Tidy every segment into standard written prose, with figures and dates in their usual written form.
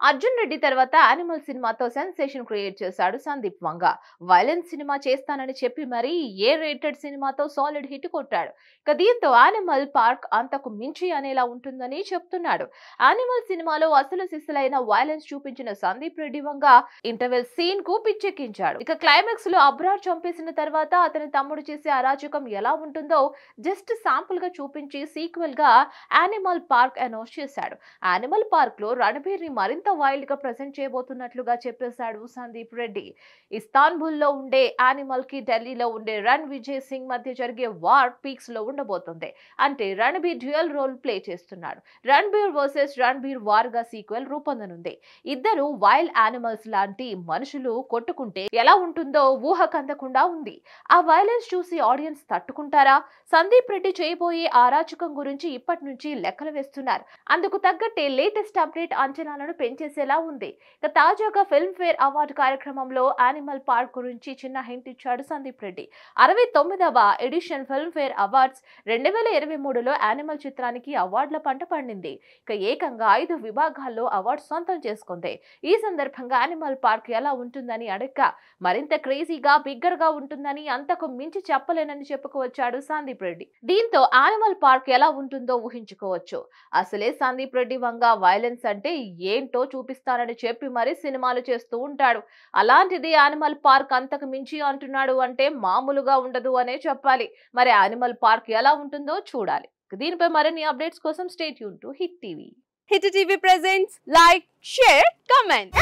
అర్జున్ రెడ్డి తర్వాత యానిమల్ సినిమాతో sensation create చేశాడు సందీప్ వంగ. వైలెన్స్ సినిమా చేస్తానని చెప్పి మరీ ఏ రేటెడ్ సినిమాతో సాలిడ్ హిట్ కొట్టాడు. ఇక దీంతో యానిమల్ పార్క్ అంతకు మించి అనేలా ఉంటుందని చెప్తున్నాడు. యానిమల్ సినిమాలో అసలు సిసలైన వైలెన్స్ చూపించిన సందీప్ రెడ్డి వంగ ఇంటర్వెల్ సీన్ కు పిచ్చెక్కించాడు. ఇక క్లైమాక్స్ లో అబ్రార్ చంపేసిన తర్వాత అతని తమ్ముడు చేసే అరాచకం ఎలా ఉంటుందో జస్ట్ శాంపుల్ గా చూపించి సీక్వెల్ గా యానిమల్ పార్క్ అనౌన్స్ చేశాడు. యానిమల్ పార్క్ లో రణబీర్ ని మరింత వైల్డ్ గా ప్రెజెంట్ చేయబోతున్నట్లుగా చెప్పేశాడు సందీప్ రెడ్డి. ఇస్తాన్బుల్ లో ఉండే యానిమల్ కి ఢిల్లీలో ఉండే రణ్ విజయ్ సింగ్ మధ్య జరిగే వార్ పీక్స్ లో ఉండబోతుంది. అంటే రణబీర్ డ్యూయల్ రోల్ ప్లే చేస్తున్నాడు. రణబీర్ వర్సెస్ రణబీర్ వార్ గా సీక్వెల్ రూపొందనుంది. ఇద్దరు వైల్డ్ యానిమల్స్ లాంటి మనుషులు కొట్టుకుంటే ఎలా ఉంటుందో ఊహకందకుండా ఉంది. ఆ వైలెన్స్ చూసి ఆడియన్స్ తట్టుకుంటారా? సందీప్ రెడ్డి చేయబోయే అరాచకం గురించి ఇప్పటి నుంచి లెక్కలు వేస్తున్నారు. అందుకు తగ్గట్టే లేటెస్ట్ అప్డేట్ అంచనాలను పెంచేసేలా ఉంది. ఇక తాజాగా ఫిల్మ్ ఫేర్ అవార్డు కార్యక్రమంలో యానిమల్ పార్క్ గురించి చిన్న హింట్ ఇచ్చాడు సందీప్ రెడ్డి. 69వ ఎడిషన్ ఫిల్మ్ ఫేర్ అవార్డ్స్ 2023లో యానిమల్ చిత్రానికి అవార్డుల పంట పండింది. ఇక ఏకంగా 5 విభాగాల్లో అవార్డు సొంతం చేసుకుంది. ఈ సందర్భంగా యానిమల్ పార్క్ ఎలా ఉంటుందని అడగ్గా మరింత క్రేజీగా బిగ్గర్ గా ఉంటుందని, అంతకు మించి చెప్పలేనని చెప్పుకోవచ్చాడు సందీప్ రెడ్డి. దీంతో యానిమల్ పార్క్ ఎలా ఉంటుందో ఊహించుకోవచ్చు. అసలే సందీప్ రెడ్డి వంగ వైలెన్స్ అంటే ఏంటో చూపిస్తానని చెప్పి మరీ సినిమాలు చేస్తూ ఉంటాడు. అలాంటిది యానిమల్ పార్క్ అంతకు మించి అంటున్నాడు అంటే మామూలుగా ఉండదు అనే చెప్పాలి. మరి యానిమల్ పార్క్ ఎలా ఉంటుందో చూడాలి. దీనిపై మరిన్ని అప్డేట్స్ కోసం stay tune to hit TV. Hit TV presents like, share, comment.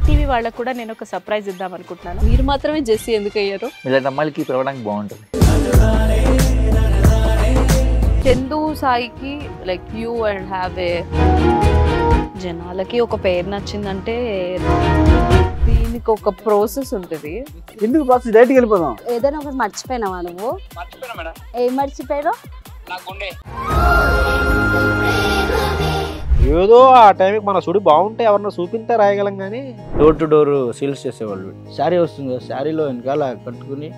TV వాళ్ళకు కూడా నేను ఒక సర్ప్రైజ్ ఇద్దాం అనుకుంటున్నాను. మీరు మాత్రమే జెస్సీ ఎందుకు అయ్యారు? ఇలాంటి అమ్మాయిలకి పిలవడానికి బాగుంటుంది. చందు సాయికి like you and have a జనాలకి ఒక పేరు నచ్చిందంటే దీనికి ఒక ప్రాసెస్ ఉంటుంది. ఎందుకు బాక్స్ డైరెక్ట్‌గా వెళ్ళిపోదాం. ఏదైనా ఒకటి మర్చిపోయినావా నువ్వు? మర్చిపోయినా మేడం. ఏం మర్చిపోయారు? నా గుండె. ఏదో ఆ టైంకి మన సుడి బాగుంటే ఎవరన్నా చూపింటే రాయగలం కానీ డోర్ టు డోర్ సేల్స్ చేసేవాళ్ళు. శారీ వస్తుంది, శారీలో వెనకాల కట్టుకుని